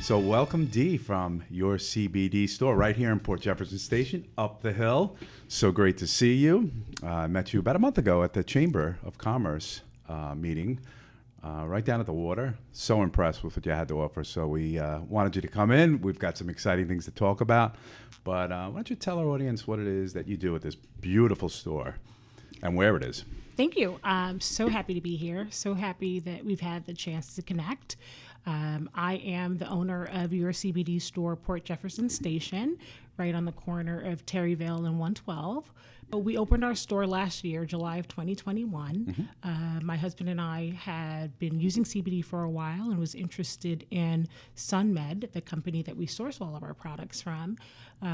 So welcome, Dee, from your CBD store right here in Port Jefferson Station, up the hill. So great to see you. I met you about a month ago at the Chamber of Commerce meeting right down at the water. So impressed with what you had to offer. So we wanted you to come in. We've got some exciting things to talk about. But why don't you tell our audience what it is that you do at this beautiful store and where it is? Thank you. I'm so happy to be here. So happy that we've had the chance to connect. I am the owner of your CBD store, Port Jefferson Station, right on the corner of Terryvale and 112. We opened our store last year, July of 2021. My husband and I had been using CBD for a while and was interested in SunMed, the company that we source all of our products from.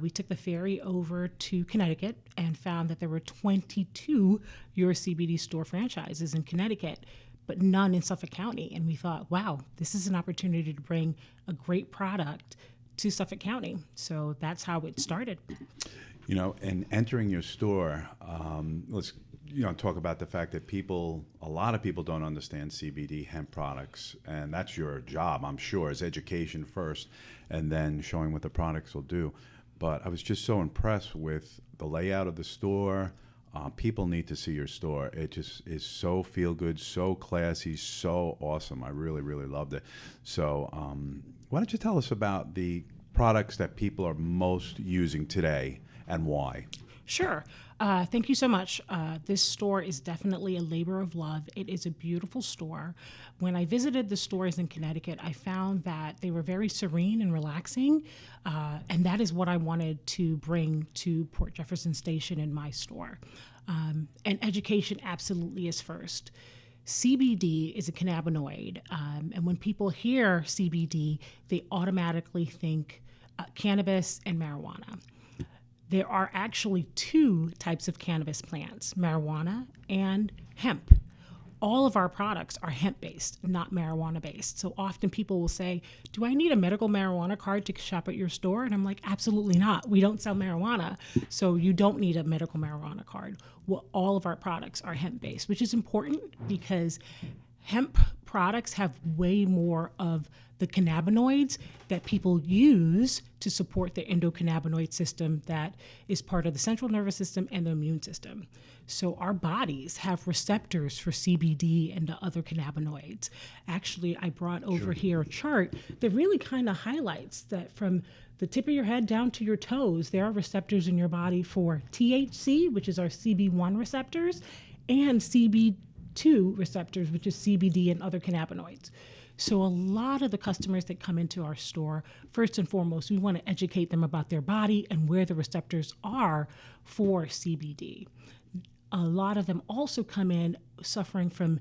We took the ferry over to Connecticut and found that there were 22 Your CBD store franchises in Connecticut, but none in Suffolk County. And we thought, wow, this is an opportunity to bring a great product to Suffolk County. So that's how it started. You know, and entering your store, let's talk about the fact that a lot of people don't understand CBD hemp products, and that's your job, I'm sure, is education first, and then showing what the products will do. But I was just so impressed with the layout of the store. People need to see your store. It just is so feel good, so classy, so awesome. I really, really loved it. So why don't you tell us about the products that people are most using today and why? Sure. Thank you so much. This store is definitely a labor of love. It is a beautiful store. When I visited the stores in Connecticut, I found that they were very serene and relaxing, and that is what I wanted to bring to Port Jefferson Station in my store. And education absolutely is first. CBD is a cannabinoid, and when people hear CBD, they automatically think cannabis and marijuana. There are actually two types of cannabis plants, marijuana and hemp. All of our products are hemp-based, not marijuana-based. So often people will say, do I need a medical marijuana card to shop at your store? And I'm like, absolutely not. We don't sell marijuana, so you don't need a medical marijuana card. Well, all of our products are hemp-based, which is important because hemp products have way more of the cannabinoids that people use to support the endocannabinoid system that is part of the central nervous system and the immune system. So our bodies have receptors for CBD and the other cannabinoids. Actually, I brought over here a chart that really kind of highlights that from the tip of your head down to your toes, there are receptors in your body for THC, which is our CB1 receptors, and CB2 receptors, which is CBD and other cannabinoids. So a lot of the customers that come into our store, first and foremost, we want to educate them about their body and where the receptors are for CBD. A lot of them also come in suffering from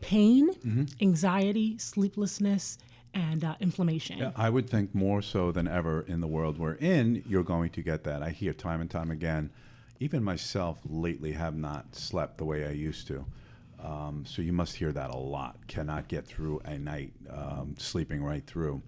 pain, anxiety, sleeplessness, and inflammation. Yeah, I would think more so than ever in the world we're in, you're going to get that. I hear time and time again, even myself lately have not slept the way I used to. So you must hear that a lot. Cannot get through a night sleeping right through.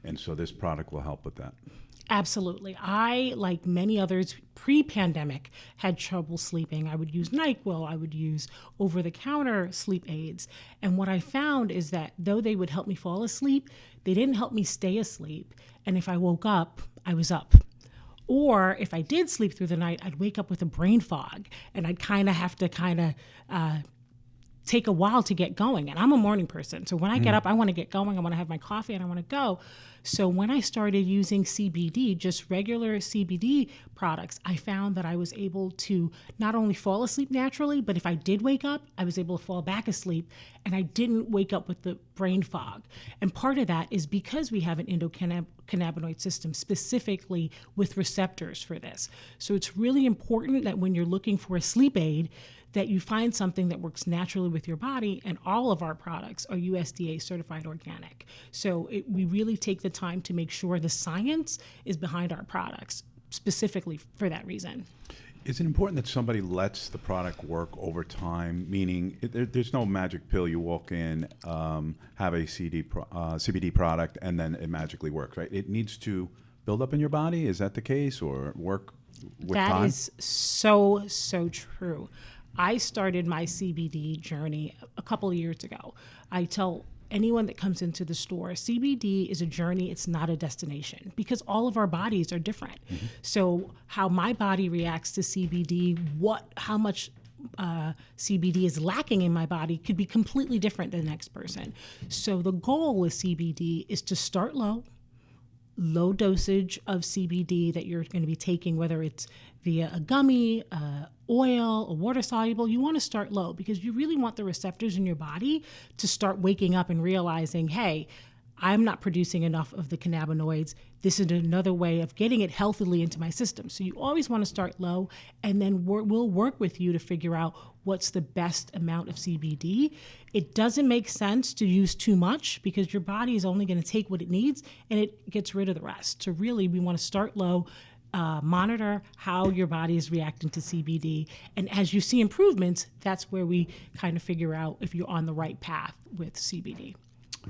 And so this product will help with that. Absolutely. I, like many others, pre-pandemic had trouble sleeping. I would use NyQuil. I would use over-the-counter sleep aids. And what I found is that though they would help me fall asleep, they didn't help me stay asleep. And if I woke up, I was up. Or if I did sleep through the night, I'd wake up with a brain fog. And I'd kind of have to take a while to get going. And I'm a morning person. So when I get up, I want to get going. I want to have my coffee and I want to go. So when I started using CBD, just regular CBD products, I found that I was able to not only fall asleep naturally, but if I did wake up, I was able to fall back asleep and I didn't wake up with the brain fog. And part of that is because we have an endocannabinoid system specifically with receptors for this. So it's really important that when you're looking for a sleep aid, that you find something that works naturally with your body, and all of our products are USDA certified organic. So we really take the time to make sure the science is behind our products, specifically for that reason. Is it important that somebody lets the product work over time? Meaning, there's no magic pill. You walk in, have a CBD product, and then it magically works, right? It needs to build up in your body. Is that the case, or work with time? That is so true. I started my CBD journey a couple of years ago. I tell anyone that comes into the store, CBD is a journey, it's not a destination, because all of our bodies are different. So how my body reacts to CBD, how much CBD is lacking in my body could be completely different than the next person. So the goal with CBD is to start low dosage of CBD that you're going to be taking, whether it's via a gummy, oil, a water soluble. You want to start low because you really want the receptors in your body to start waking up and realizing, hey, I'm not producing enough of the cannabinoids. This is another way of getting it healthily into my system. So you always want to start low, and then we'll work with you to figure out what's the best amount of CBD. It doesn't make sense to use too much because your body is only going to take what it needs and it gets rid of the rest. So really, we want to start low, monitor how your body is reacting to CBD. And as you see improvements, that's where we kind of figure out if you're on the right path with CBD.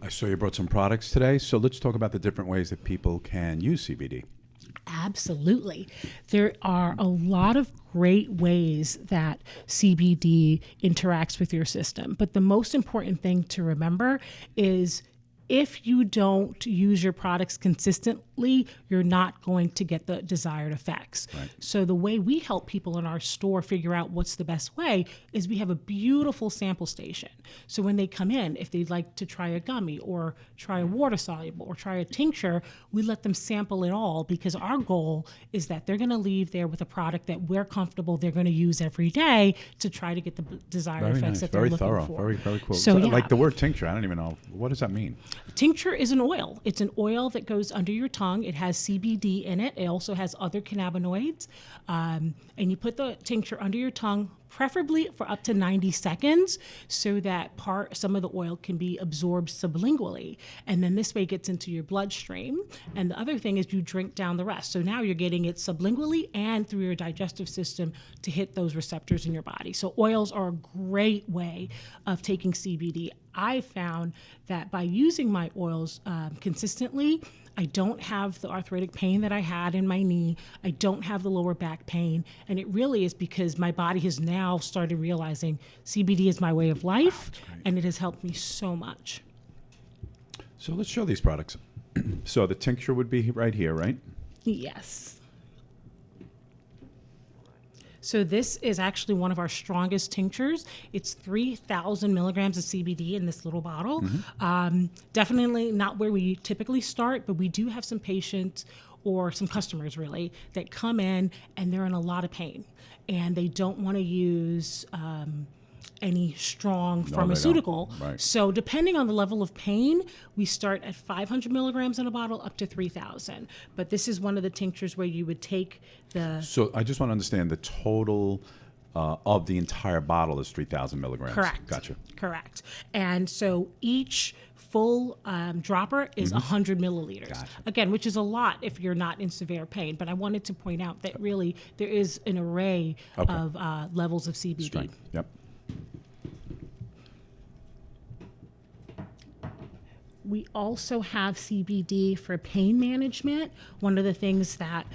I saw you brought some products today, so let's talk about the different ways that people can use CBD. Absolutely. There are a lot of great ways that CBD interacts with your system. But the most important thing to remember is if you don't use your products consistently, you're not going to get the desired effects. Right. So the way we help people in our store figure out what's the best way is we have a beautiful sample station. So when they come in, if they'd like to try a gummy or try a water soluble or try a tincture, we let them sample it all because our goal is that they're going to leave there with a product that we're comfortable they're going to use every day to try to get the desired Very effects nice, that very they're looking thorough, for. very cool. So, yeah. Like the word tincture, I don't even know. What does that mean? Tincture is an oil. It's an oil that goes under your tongue. It has CBD in it. It also has other cannabinoids. And you put the tincture under your tongue, preferably for up to 90 seconds, so that some of the oil can be absorbed sublingually. And then this way it gets into your bloodstream. And the other thing is you drink down the rest. So now you're getting it sublingually and through your digestive system to hit those receptors in your body. So oils are a great way of taking CBD. I found that by using my oils consistently, I don't have the arthritic pain that I had in my knee. I don't have the lower back pain. And it really is because my body has now started realizing CBD is my way of life, and it has helped me so much. So let's show these products. So the tincture would be right here, right? Yes. So this is actually one of our strongest tinctures. It's 3,000 milligrams of CBD in this little bottle. Definitely not where we typically start, but we do have some patients or some customers really that come in and they're in a lot of pain and they don't want to use any strong pharmaceutical. Right. So depending on the level of pain, we start at 500 milligrams in a bottle up to 3,000. But this is one of the tinctures where you would take the... So I just want to understand the total of the entire bottle is 3,000 milligrams. Correct. Gotcha. Correct. And so each full dropper is 100 milliliters. Gotcha. Again, which is a lot if you're not in severe pain. But I wanted to point out that really there is an array of levels of CBD. Strength. Yep. We also have CBD for pain management. One of the things that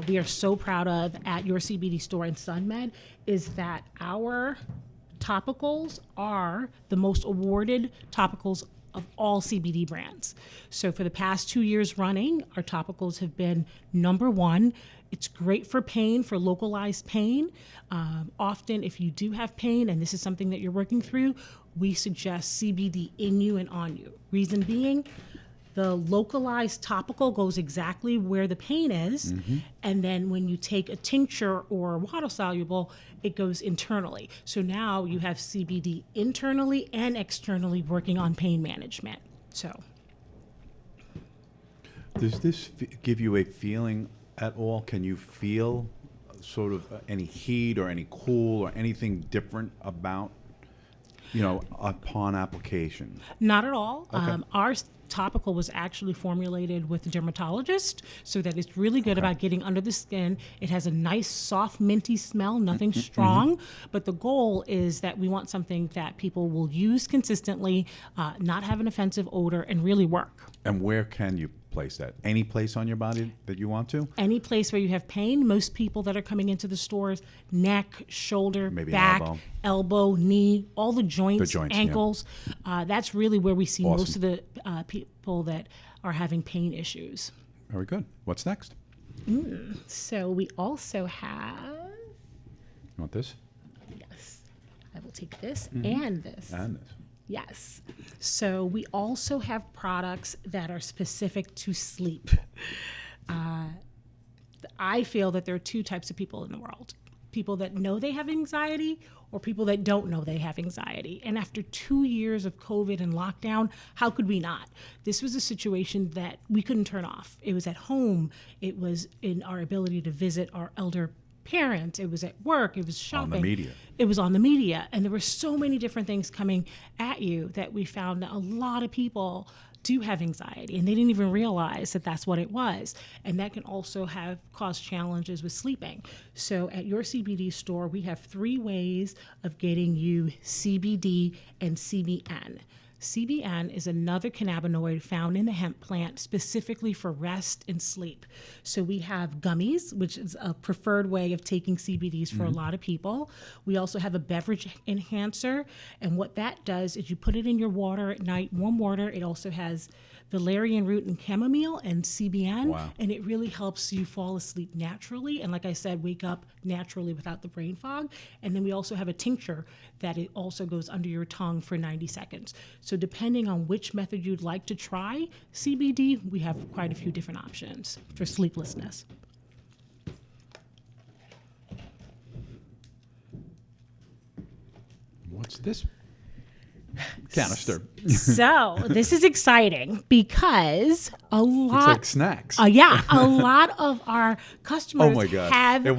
we are so proud of at your CBD store in SunMed is that our topicals are the most awarded topicals of all CBD brands. So for the past 2 years running, our topicals have been #1. It's great for pain, for localized pain. Often if you do have pain and this is something that you're working through, we suggest CBD in you and on you. Reason being, the localized topical goes exactly where the pain is, and then when you take a tincture or water soluble, it goes internally. So now you have CBD internally and externally working on pain management. So, Does this give you a feeling at all? Can you feel sort of any heat or any cool or anything different about, upon application? not at all. Okay. Our topical was actually formulated with a dermatologist so that it's really good about getting under the skin. It has a nice, soft, minty smell, nothing strong. But the goal is that we want something that people will use consistently, not have an offensive odor, and really work. And where can you place that? Any place on your body that you want to? Any place where you have pain. Most people that are coming into the stores, neck, shoulder, Maybe back, elbow. elbow, knee, all the joints, yeah. ankles. That's really where we see most Awesome. of the people that are having pain issues. Very good. What's next? So we also have, You want this? yes, I will take this and this. And this. Yes. So we also have products that are specific to sleep. I feel that there are two types of people in the world. People that know they have anxiety or people that don't know they have anxiety. And after 2 years of COVID and lockdown, how could we not? This was a situation that we couldn't turn off. It was at home. It was in our ability to visit our elder parents. It was at work. It was shopping. On the media. It was on the media. And there were so many different things coming at you that we found that a lot of people do have anxiety and they didn't even realize that that's what it was. And that can also have caused challenges with sleeping. So at your CBD store, we have 3 ways of getting you CBD and CBN. CBN is another cannabinoid found in the hemp plant specifically for rest and sleep. So we have gummies, which is a preferred way of taking CBDs for a lot of people. We also have a beverage enhancer. And what that does is you put it in your water at night, warm water. It also has valerian root and chamomile and CBN. Wow. And it really helps you fall asleep naturally. And like I said, wake up naturally without the brain fog. And then we also have a tincture that it also goes under your tongue for 90 seconds. So depending on which method you'd like to try CBD, we have quite a few different options for sleeplessness. What's this? Canister. So this is exciting because a Looks lot, like snacks. a lot of our customers Oh my God. have I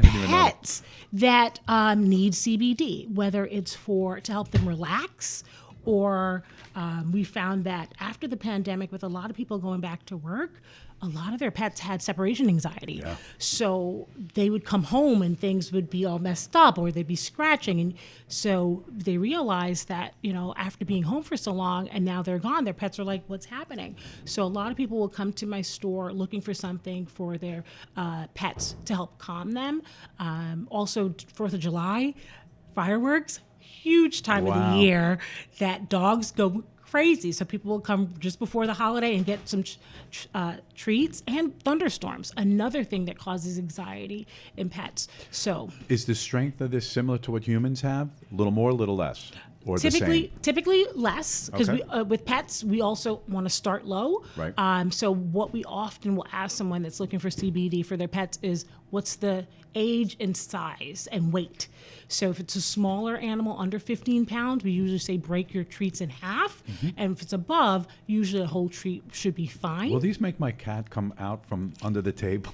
didn't even know. pets that need CBD, whether it's to help them relax, or we found that after the pandemic, with a lot of people going back to work, a lot of their pets had separation anxiety. Yeah. So they would come home and things would be all messed up or they'd be scratching. And so they realized that, after being home for so long and now they're gone, their pets are like, what's happening? So a lot of people will come to my store looking for something for their pets to help calm them. Also, 4th of July, fireworks, huge time of Wow. the year that dogs go crazy. So people will come just before the holiday and get some treats, and thunderstorms, another thing that causes anxiety in pets. So Is the strength of this similar to what humans have? A little more, a little less? Or the same? typically less, because Okay. with pets we also want to start low. Right. So what we often will ask someone that's looking for CBD for their pets is, what's the age and size and weight? So if it's a smaller animal under 15 pounds, we usually say break your treats in half. And if it's above, usually a whole treat should be fine. Will these make my cat come out from under the table?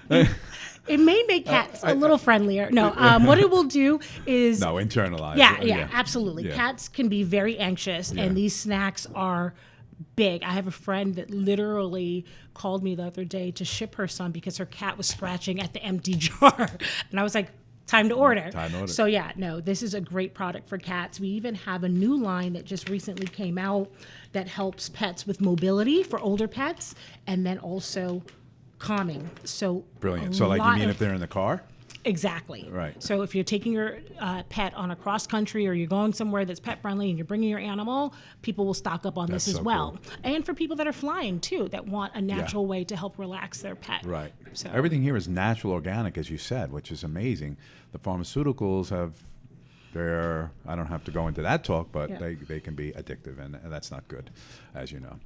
It may make cats a little friendlier. No, what it will do is... No, internalize. Yeah, absolutely. Yeah. Cats can be very anxious, Yeah. and these snacks are big. I have a friend that literally called me the other day to ship her some because her cat was scratching at the empty jar. And I was like, time to order. Time to order. So yeah, no, this is a great product for cats. We even have a new line that just recently came out that helps pets with mobility for older pets, and then also calming. So Brilliant. a So, like, you lot mean of- if they're in the car? Exactly. Right. So if you're taking your pet on a cross country, or you're going somewhere that's pet friendly and you're bringing your animal, people will stock up on That's this as so well. cool. And for people that are flying too, that want a natural way to help relax their pet. Right. So Everything here is natural, organic, as you said, which is amazing. The pharmaceuticals have I don't have to go into that talk, but Yeah. they can be addictive, and that's not good, as you know.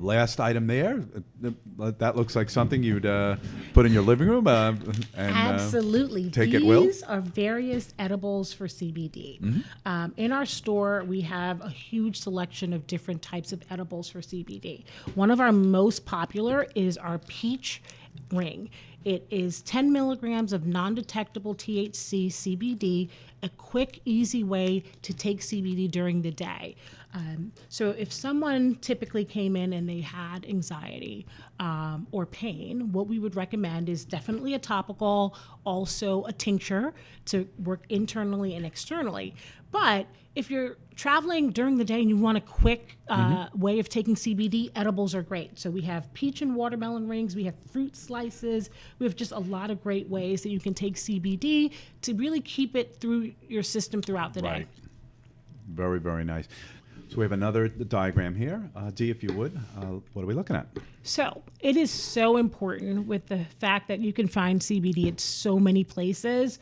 Last item there, that looks like something you'd put in your living room. Absolutely. take it will? These are various edibles for CBD. In our store, we have a huge selection of different types of edibles for CBD. One of our most popular is our peach ring. It is 10 milligrams of non-detectable THC CBD, a quick, easy way to take CBD during the day. So if someone typically came in and they had anxiety or pain, what we would recommend is definitely a topical, also a tincture to work internally and externally. But if you're traveling during the day and you want a quick way of taking CBD, edibles are great. So we have peach and watermelon rings, we have fruit slices, we have just a lot of great ways that you can take CBD to really keep it through your system throughout the day. Very, very nice. So we have another diagram here. Dee, if you would, what are we looking at? So it is so important with the fact that you can find CBD at so many places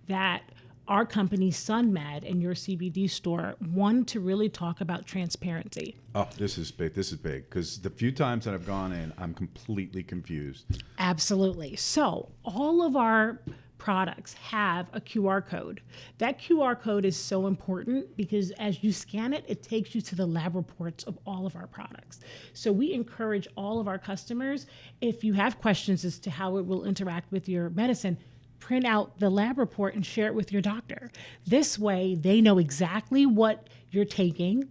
that our company, SunMed, and your CBD store, want to really talk about transparency. Oh, this is big. This is big because the few times that I've gone in, I'm completely confused. Absolutely. So all of our products have a QR code. That QR code is so important because as you scan it, it takes you to the lab reports of all of our products. So we encourage all of our customers, if you have questions as to how it will interact with your medicine, print out the lab report and share it with your doctor. This way, they know exactly what you're taking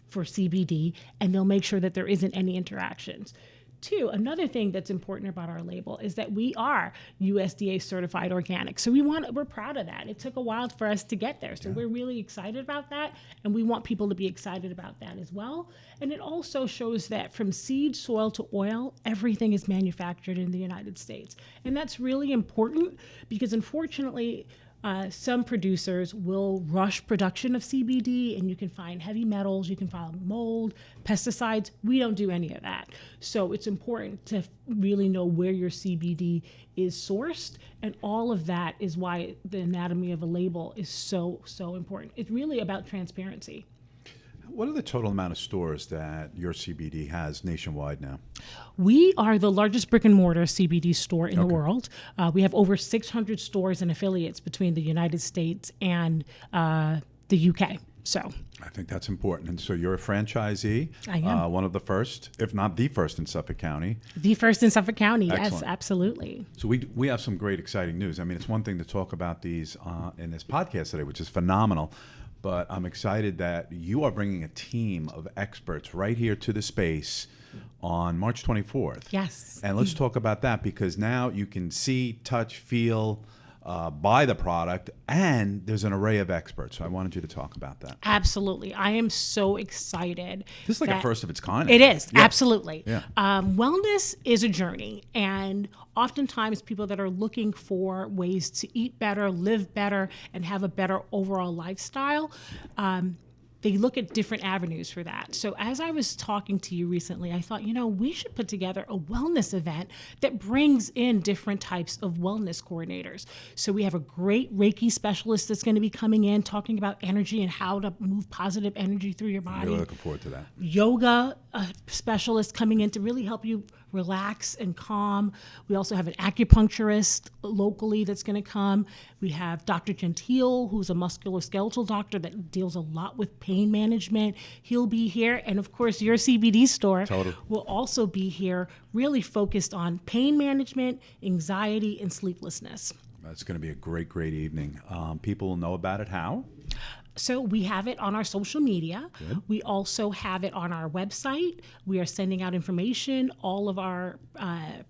for CBD, and they'll make sure that there isn't any interactions. Two, another thing that's important about our label is that we are USDA certified organic. So we're proud of that. It took a while for us to get there. So we're really excited about that. And we want people to be excited about that as well. And it also shows that from seed, soil to oil, everything is manufactured in the United States. And that's really important because unfortunately, some producers will rush production of CBD, and you can find heavy metals, you can find mold, pesticides. We don't do any of that. So it's important to really know where your CBD is sourced, and all of that is why the anatomy of a label is so, so important. It's really about transparency. What are the total amount of stores that your CBD has nationwide now? We are the largest brick and mortar CBD store in the world. We have over 600 stores and affiliates between the United States and the UK. So I think that's important. And so you're a franchisee. I am. One of the first, if not the first in Suffolk County. The first in Suffolk County, Excellent. Yes, absolutely. So we have some great, exciting news. I mean, it's one thing to talk about these in this podcast today, which is phenomenal. But I'm excited that you are bringing a team of experts right here to the space on March 24th. Yes. And let's talk about that because now you can see, touch, feel, buy the product, and there's an array of experts. So I wanted you to talk about that. Absolutely. I am so excited. This is like a first of its kind. It is, yeah. Absolutely. Yeah. Wellness is a journey, and oftentimes people that are looking for ways to eat better, live better, and have a better overall lifestyle, they look at different avenues for that. So as I was talking to you recently, I thought, we should put together a wellness event that brings in different types of wellness coordinators. So we have a great Reiki specialist that's going to be coming in talking about energy and how to move positive energy through your body. Really looking forward to that. Yoga specialist coming in to really help you relax and calm. We also have an acupuncturist locally that's going to come. We have Dr. Gentile, who's a musculoskeletal doctor that deals a lot with pain management. He'll be here. And of course, your CBD store will also be here, really focused on pain management, anxiety, and sleeplessness. That's going to be a great, great evening. People will know about it how? So we have it on our social media. Good. We also have it on our website. We are sending out information. All of our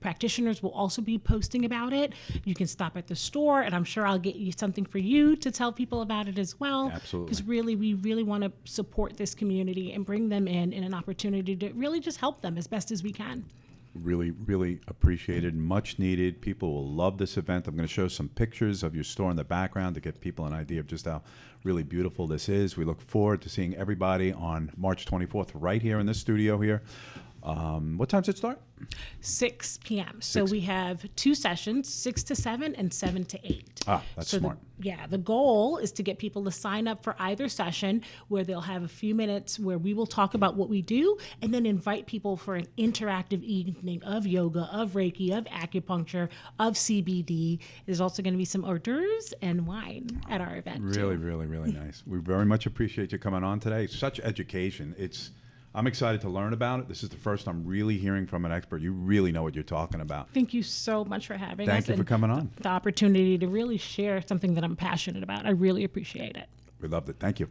practitioners will also be posting about it. You can stop at the store, and I'm sure I'll get you something for you to tell people about it as well. Absolutely. Because we really want to support this community and bring them in an opportunity to really just help them as best as we can. Really, really appreciated, much needed. People will love this event. I'm going to show some pictures of your store in the background to give people an idea of just how really beautiful this is. We look forward to seeing everybody on March 24th right here in this studio here. What time does it start? 6 p.m. So we have 2 sessions, 6 to 7 and 7 to 8. That's smart. The goal is to get people to sign up for either session where they'll have a few minutes where we will talk about what we do and then invite people for an interactive evening of yoga, of Reiki, of acupuncture, of CBD. There's also going to be some hors d'oeuvres and wine at our event. Really, really, really nice. We very much appreciate you coming on today. Such education. I'm excited to learn about it. This is the first I'm really hearing from an expert. You really know what you're talking about. Thank you so much for having us. Thank you for coming on. The opportunity to really share something that I'm passionate about. I really appreciate it. We loved it. Thank you.